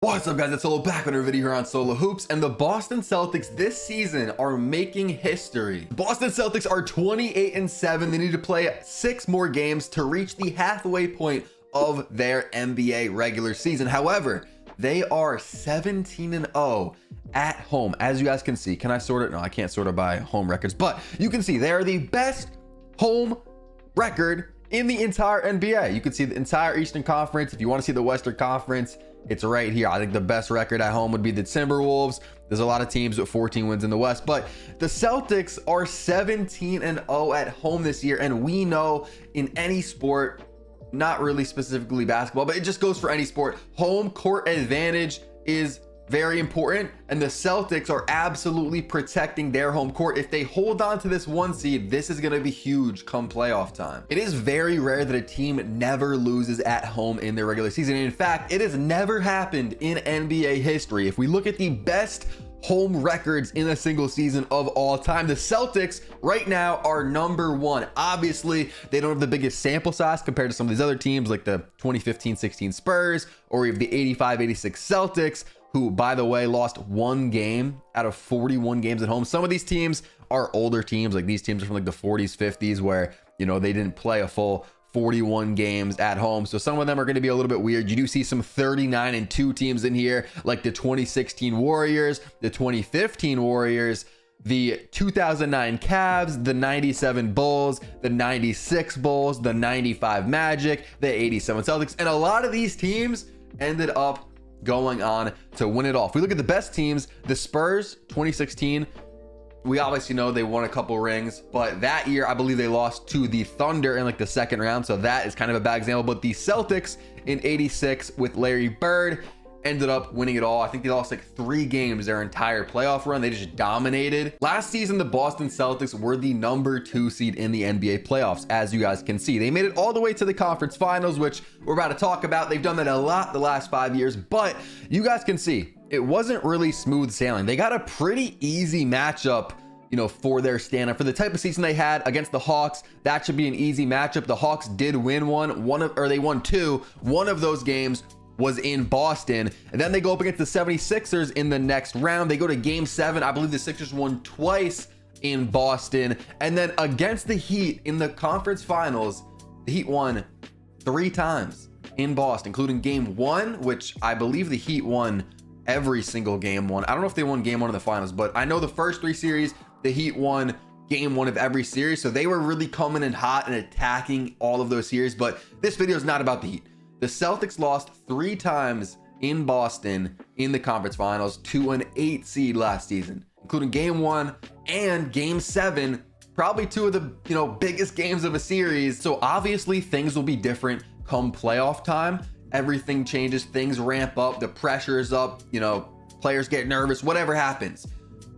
What's up, guys? It's Solo back with another video here on Solo Hoops, and the Boston Celtics this season are making history. The Boston Celtics are 28-7. They need to play 6 more games to reach the halfway point of their NBA regular season. However, they are 17-0 at home. As you guys can see, can I sort it? No, I can't sort it by home records, but you can see they are the best home record in the entire NBA. You can see the entire Eastern Conference. If you want to see the Western Conference, it's right here. I think the best record at home would be the Timberwolves. There's a lot of teams with 14 wins in the West, but the Celtics are 17-0 at home this year. And we know in any sport, not really specifically basketball, but it just goes for any sport, home court advantage is very important, and the Celtics are absolutely protecting their home court. If they hold on to this 1 seed, this is going to be huge come playoff time. It is very rare that a team never loses at home in their regular season. And in fact, it has never happened in NBA history. If we look at the best home records in a single season of all time, the Celtics right now are number 1. Obviously, they don't have the biggest sample size compared to some of these other teams like the 2015-16 Spurs, or even the 85-86 Celtics, who, by the way, lost 1 game out of 41 games at home. Some of these teams are older teams. Like these teams are from like the 40s, 50s, where, you know, they didn't play a full 41 games at home. So some of them are going to be a little bit weird. You do see some 39-2 teams in here, like the 2016 Warriors, the 2015 Warriors, the 2009 Cavs, the 97 Bulls, the 96 Bulls, the 95 Magic, the 87 Celtics. And a lot of these teams ended up going on to win it all. If we look at the best teams, the Spurs 2016, we obviously know they won a couple rings, but that year I believe they lost to the Thunder in like the second round, so that is kind of a bad example. But the Celtics in 86 with Larry Bird ended up winning it all. I think they lost like 3 games their entire playoff run. They just dominated. Last season, the Boston Celtics were the number 2 seed in the NBA playoffs, as you guys can see. They made it all the way to the conference finals, which we're about to talk about. They've done that a lot the last 5 years, but you guys can see it wasn't really smooth sailing. They got a pretty easy matchup, you know, for their stand-up. For the type of season they had against the Hawks, that should be an easy matchup. The Hawks did win they won 2. One of those games was in Boston, and then they go up against the 76ers in the next round. They go to game 7. I believe the Sixers won twice in Boston, and then against the Heat in the conference finals, the Heat won 3 times in Boston, including game 1, which I believe the Heat won every single game 1. I don't know if they won game 1 in the finals, but I know the first 3 series, the Heat won game 1 of every series. So they were really coming in hot and attacking all of those series. But this video is not about the Heat. The Celtics lost 3 times in Boston in the conference finals to an 8 seed last season, including game 1 and game 7, probably 2 of the, you know, biggest games of a series. So obviously things will be different come playoff time. Everything changes, things ramp up, the pressure is up, you know, players get nervous, whatever happens.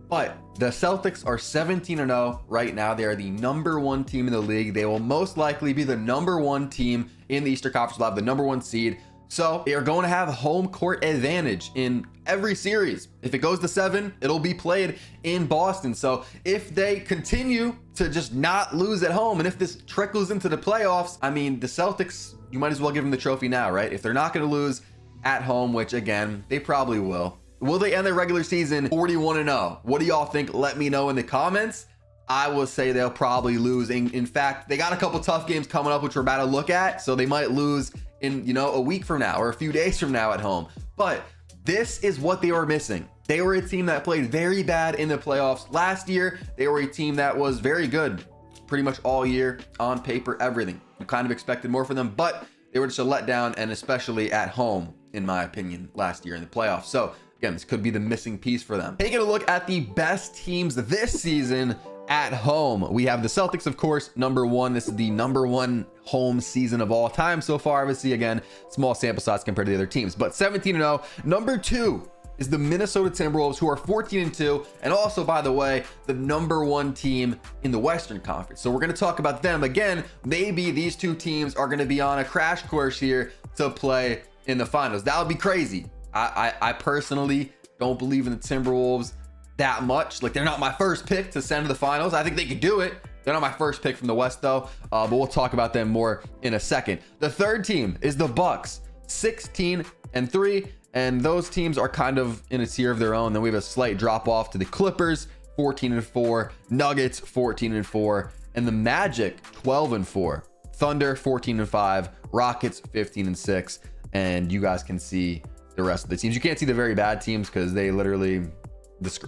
But the Celtics are 17-0 right now. They are the number 1 team in the league. They will most likely be the number 1 team in the Eastern Conference. They'll have the number 1 seed. So they are going to have home court advantage in every series. If it goes to 7, it'll be played in Boston. So if they continue to just not lose at home, and if this trickles into the playoffs, I mean, the Celtics, you might as well give them the trophy now, right? If they're not going to lose at home, which again, they probably will they end their regular season 41-0? What do y'all think? Let me know in the comments. I will say they'll probably lose. In fact, they got a couple tough games coming up, which we're about to look at. So they might lose in, you know, a week from now or a few days from now at home. But this is what they were missing. They were a team that played very bad in the playoffs last year. They were a team that was very good pretty much all year on paper, everything. You kind of expected more from them, but they were just a letdown, and especially at home, in my opinion, last year in the playoffs. So again, this could be the missing piece for them. Taking a look at the best teams this season at home, we have the Celtics, of course, number 1. This is the number 1 home season of all time so far. Obviously, again, small sample size compared to the other teams, but 17-0. Number 2 is the Minnesota Timberwolves, who are 14-2, and also, by the way, the number 1 team in the Western Conference. So we're going to talk about them again. Maybe these 2 teams are going to be on a crash course here to play in the finals. That would be crazy. I personally don't believe in the Timberwolves that much. Like, they're not my first pick to send to the finals. I think they could do it. They're not my first pick from the West, though, but we'll talk about them more in a second. The third team is the Bucks, 16-3, And those teams are kind of in a tier of their own. Then we have a slight drop off to the Clippers, 14-4, Nuggets, 14-4, and the Magic, 12-4, Thunder, 14-5, Rockets, 15-6. And you guys can see the rest of the teams. You can't see the very bad teams because they literally,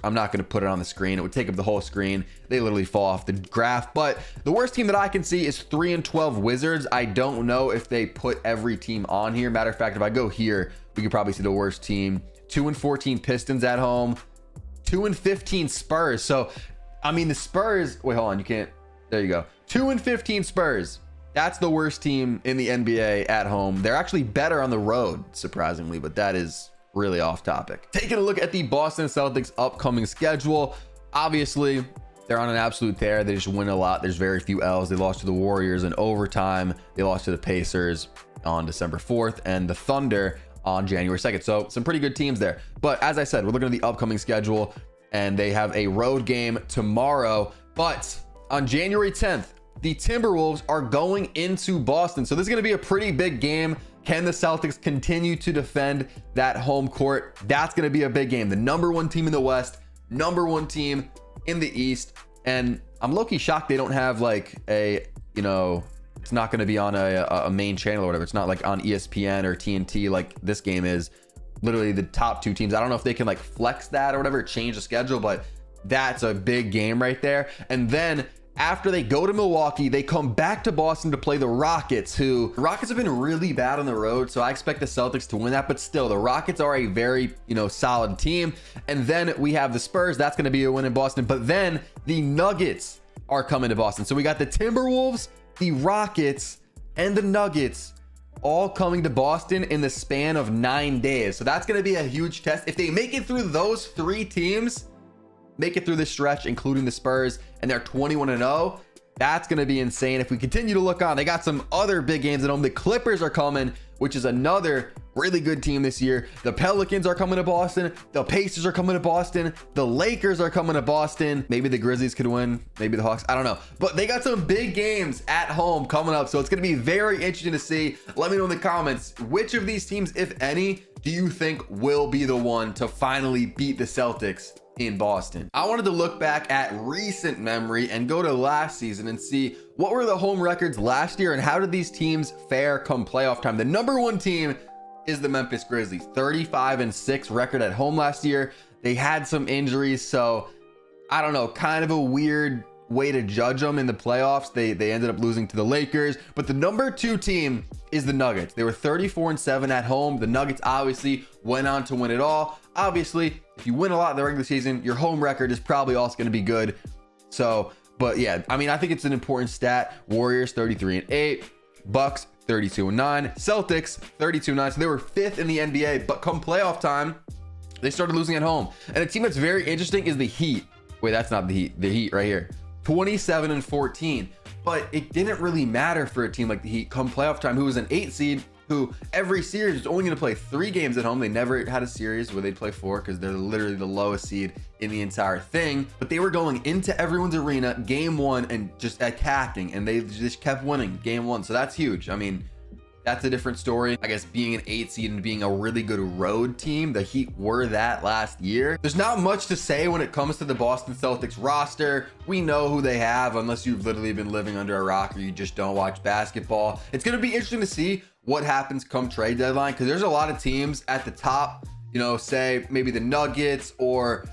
I'm not going to put it on the screen. It would take up the whole screen. They literally fall off the graph. But the worst team that I can see is 3-12 Wizards. I don't know if they put every team on here. Matter of fact, if I go here, we could probably see the worst team. 2-14 Pistons at home, 2-15 Spurs. So, I mean, the Spurs, wait, hold on. You can't, there you go. 2-15 Spurs. That's the worst team in the NBA at home. They're actually better on the road, surprisingly, but that is really off topic. Taking a look at the Boston Celtics upcoming schedule. Obviously, they're on an absolute tear. They just win a lot. There's very few L's. They lost to the Warriors in overtime. They lost to the Pacers on December 4th and the Thunder on January 2nd. So some pretty good teams there. But as I said, we're looking at the upcoming schedule and they have a road game tomorrow. But on January 10th, the Timberwolves are going into Boston. So this is going to be a pretty big game. Can the Celtics continue to defend that home court? That's going to be a big game. The number one team in the West, number one team in the East. And I'm low-key shocked they don't have like a, you know, it's not going to be on a main channel or whatever. It's not like on ESPN or TNT like this game is. Literally the top two teams. I don't know if they can like flex that or whatever, change the schedule, but that's a big game right there. And then after they go to Milwaukee, they come back to Boston to play the Rockets, who the Rockets have been really bad on the road. So I expect the Celtics to win that, but still the Rockets are a very, you know, solid team. And then we have the Spurs. That's going to be a win in Boston, but then the Nuggets are coming to Boston. So we got the Timberwolves, the Rockets, and the Nuggets all coming to Boston in the span of 9 days. So that's going to be a huge test. If they make it through those three teams, make it through the stretch, including the Spurs, and they're 21-0, that's going to be insane. If we continue to look on, they got some other big games at home. The Clippers are coming, which is another really good team this year. The Pelicans are coming to Boston. The Pacers are coming to Boston. The Lakers are coming to Boston. Maybe the Grizzlies could win. Maybe the Hawks. I don't know. But they got some big games at home coming up. So it's going to be very interesting to see. Let me know in the comments, which of these teams, if any, do you think will be the one to finally beat the Celtics in Boston? I wanted to look back at recent memory and go to last season and see what were the home records last year and how did these teams fare come playoff time. The number one team is the Memphis Grizzlies, 35-6 record at home last year. They had some injuries, so I don't know, kind of a weird way to judge them in the playoffs. They ended up losing to the Lakers, but the number two team is the Nuggets. They were 34-7 at home. The Nuggets obviously went on to win it all. Obviously, if you win a lot in the regular season, your home record is probably also going to be good. So, but yeah, I mean, I think it's an important stat. Warriors 33-8, Bucks 32-9, Celtics 32-9. So they were fifth in the NBA, but come playoff time, they started losing at home. And a team that's very interesting is the Heat. Wait, that's not the Heat. The Heat right here, 27-14. But it didn't really matter for a team like the Heat come playoff time, who was an 8 seed, who every series was only going to play 3 games at home. They never had a series where they'd play 4 because they're literally the lowest seed in the entire thing. But they were going into everyone's arena game 1 and just attacking, and they just kept winning game 1. So that's huge. I mean, that's a different story. I guess being an 8 seed and being a really good road team, the Heat were that last year. There's not much to say when it comes to the Boston Celtics roster. We know who they have, unless you've literally been living under a rock or you just don't watch basketball. It's going to be interesting to see what happens come trade deadline, because there's a lot of teams at the top, you know, say maybe the Nuggets or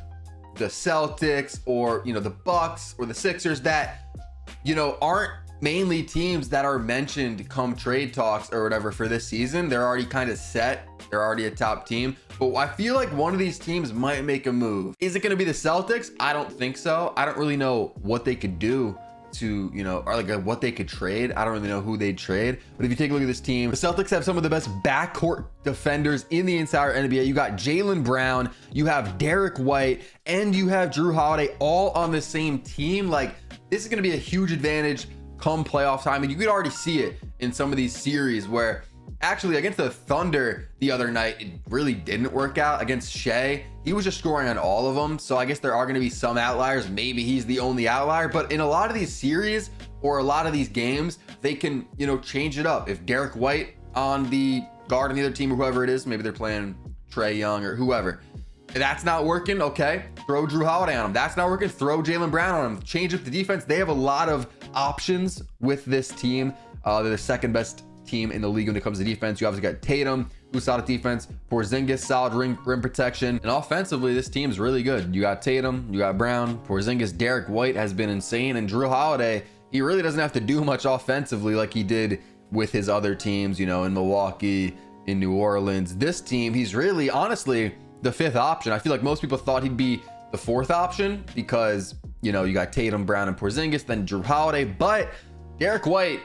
the Celtics or, you know, the Bucks or the Sixers that, you know, aren't mainly teams that are mentioned come trade talks or whatever for this season. They're already kind of set. They're already a top team. But I feel like one of these teams might make a move. Is it going to be the Celtics? I don't think so. I don't really know what they could do to, you know, or like what they could trade. I don't really know who they'd trade. But if you take a look at this team, the Celtics have some of the best backcourt defenders in the entire NBA. You got Jaylen Brown, you have Derek White, and you have Drew Holiday all on the same team. Like, this is going to be a huge advantage come playoff time. And you could already see it in some of these series where actually against the Thunder the other night, it really didn't work out. Against Shea, he was just scoring on all of them. So I guess there are going to be some outliers. Maybe he's the only outlier, but in a lot of these series or a lot of these games, they can, you know, change it up. If Derek White on the guard on the other team or whoever it is, maybe they're playing Trae Young or whoever. If that's not working, okay, throw Drew Holiday on him. That's not working, throw Jaylen Brown on him. Change up the defense. They have a lot of options with this team. They're the second best team in the league when it comes to defense. You obviously got Tatum, who's solid defense, Porzingis, solid rim protection, and offensively, this team's really good. You got Tatum, you got Brown, Porzingis, Derek White has been insane, and Drew Holiday, he really doesn't have to do much offensively like he did with his other teams, you know, in Milwaukee, in New Orleans. This team, he's really, honestly, the fifth option. I feel like most people thought he'd be the fourth option because, you know, you got Tatum, Brown, and Porzingis, then Drew Holiday, but Derek White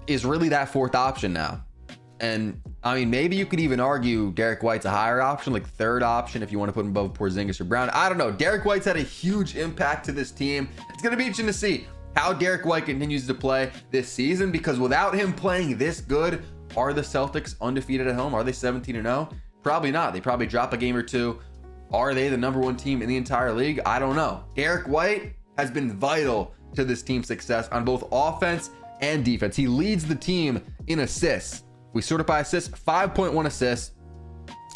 is really that fourth option now. And I mean, maybe you could even argue Derek White's a higher option, like third option if you want to put him above Porzingis or Brown. I don't know. Derek White's had a huge impact to this team. It's going to be interesting to see how Derek White continues to play this season, because without him playing this good, are the Celtics undefeated at home? Are they 17-0? Probably not. They probably drop a game or two. Are they the number one team in the entire league? I don't know. Derek White has been vital to this team's success on both offense and defense. He leads the team in assists. We sort it by assists, 5.1 assists.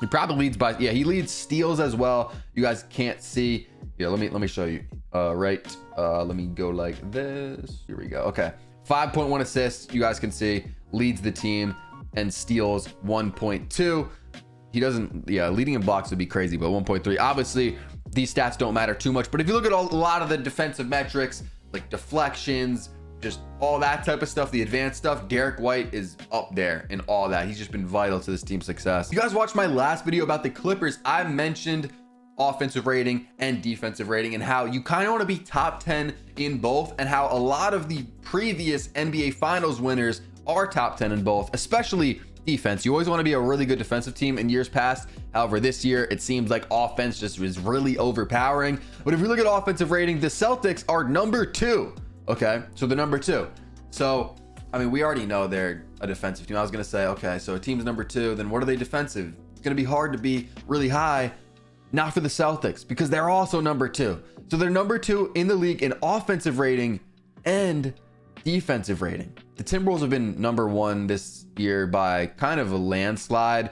He probably leads by, yeah, he leads steals as well. You guys can't see. Yeah, let me show you. Let me go like this. Here we go. Okay, 5.1 assists. You guys can see, leads the team, and steals 1.2. He doesn't, yeah, leading in blocks would be crazy, but 1.3. Obviously, these stats don't matter too much, but if you look at a lot of the defensive metrics, like deflections, just all that type of stuff, the advanced stuff, Derek White is up there in all that. He's just been vital to this team's success. You guys watched my last video about the Clippers. I mentioned offensive rating and defensive rating and how you kind of want to be top 10 in both, and how a lot of the previous NBA Finals winners are top 10 in both, especially defense. You always want to be a really good defensive team in years past. However, this year it seems like offense just is really overpowering. But if you look at offensive rating, the Celtics are number 2. Okay, so they're number 2. So I mean, we already know they're a defensive team. I was gonna say, okay, so a team's number 2, then what are they defensive? It's gonna be hard to be really high. Not for the Celtics, because they're also number 2. So they're number 2 in the league in offensive rating and defensive rating. The Timberwolves have been number 1 this year by kind of a landslide.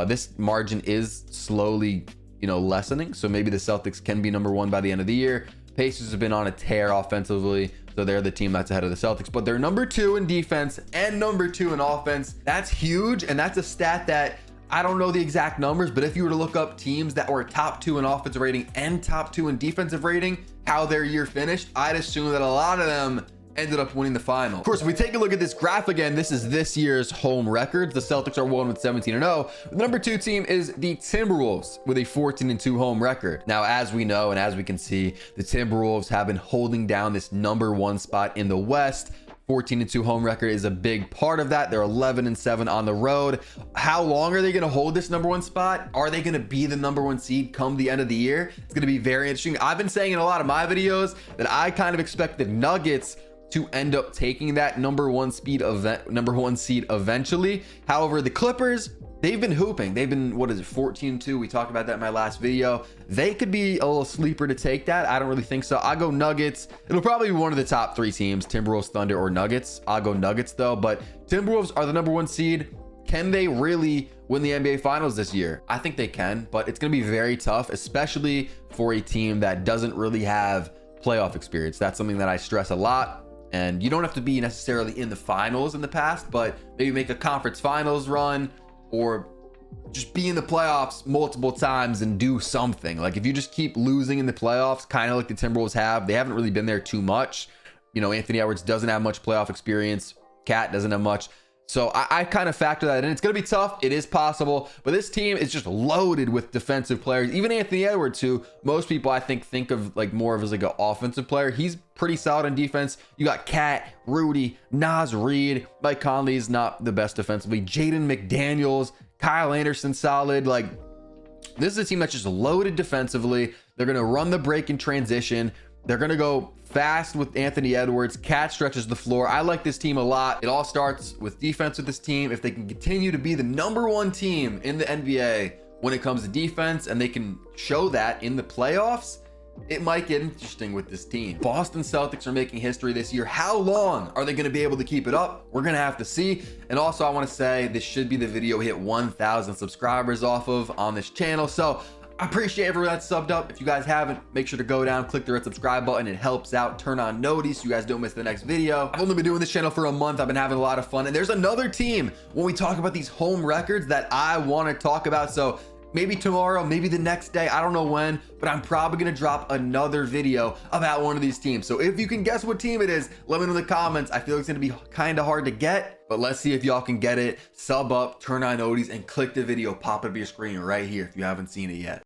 This margin is slowly, you know, lessening. So maybe the Celtics can be number 1 by the end of the year. Pacers have been on a tear offensively, so they're the team that's ahead of the Celtics, but they're number 2 in defense and number 2 in offense. That's huge, and that's a stat that I don't know the exact numbers, but if you were to look up teams that were top 2 in offensive rating and top 2 in defensive rating, how their year finished, I'd assume that a lot of them ended up winning the final. Of course, if we take a look at this graph again, this is this year's home records. The Celtics are 1 with 17-0. The number 2 team is the Timberwolves with a 14-2 home record. Now, as we know and as we can see, the Timberwolves have been holding down this number 1 spot in the West. 14-2 home record is a big part of that. They're 11-7 on the road. How long are they going to hold this number 1 spot? Are they going to be the number 1 seed come the end of the year? It's going to be very interesting. I've been saying in a lot of my videos that I kind of expect the Nuggets to end up taking that number 1 seed eventually. However, the Clippers, they've been hooping. They've been, what is it, 14-2. We talked about that in my last video. They could be a little sleeper to take that. I don't really think so. I'll go Nuggets. It'll probably be one of the top 3 teams, Timberwolves, Thunder, or Nuggets. I'll go Nuggets though, but Timberwolves are the number 1 seed. Can they really win the NBA Finals this year? I think they can, but it's going to be very tough, especially for a team that doesn't really have playoff experience. That's something that I stress a lot. And you don't have to be necessarily in the finals in the past, but maybe make a conference finals run, or just be in the playoffs multiple times and do something. Like if you just keep losing in the playoffs, kind of like the Timberwolves have, they haven't really been there too much. You know, Anthony Edwards doesn't have much playoff experience. Cat doesn't have much. So I kind of factor that in. It's going to be tough. It is possible, but this team is just loaded with defensive players. Even Anthony Edwards, who most people I think of like more of as like an offensive player, he's pretty solid on defense. You got Cat, Rudy, Naz Reid, Mike Conley is not the best defensively. Jaden McDaniels, Kyle Anderson, solid. Like this is a team that's just loaded defensively. They're going to run the break in transition. They're going to go fast with Anthony Edwards. Cat stretches the floor. I like this team a lot. It all starts with defense with this team. If they can continue to be the number 1 team in the NBA when it comes to defense, and they can show that in the playoffs, it might get interesting with this team. Boston Celtics are making history this year. How long are they going to be able to keep it up? We're going to have to see. And also, I want to say this should be the video hit 1,000 subscribers off of on this channel. So I appreciate everyone that's subbed up. If you guys haven't, make sure to go down, click the red subscribe button. It helps out. Turn on notice so you guys don't miss the next video. I've only been doing this channel for a month. I've been having a lot of fun. And there's another team when we talk about these home records that I want to talk about. So maybe tomorrow, maybe the next day, I don't know when, but I'm probably going to drop another video about one of these teams. So if you can guess what team it is, let me know in the comments. I feel it's going to be kind of hard to get, but let's see if y'all can get it. Sub up, turn on notice, and click the video pop up your screen right here if you haven't seen it yet.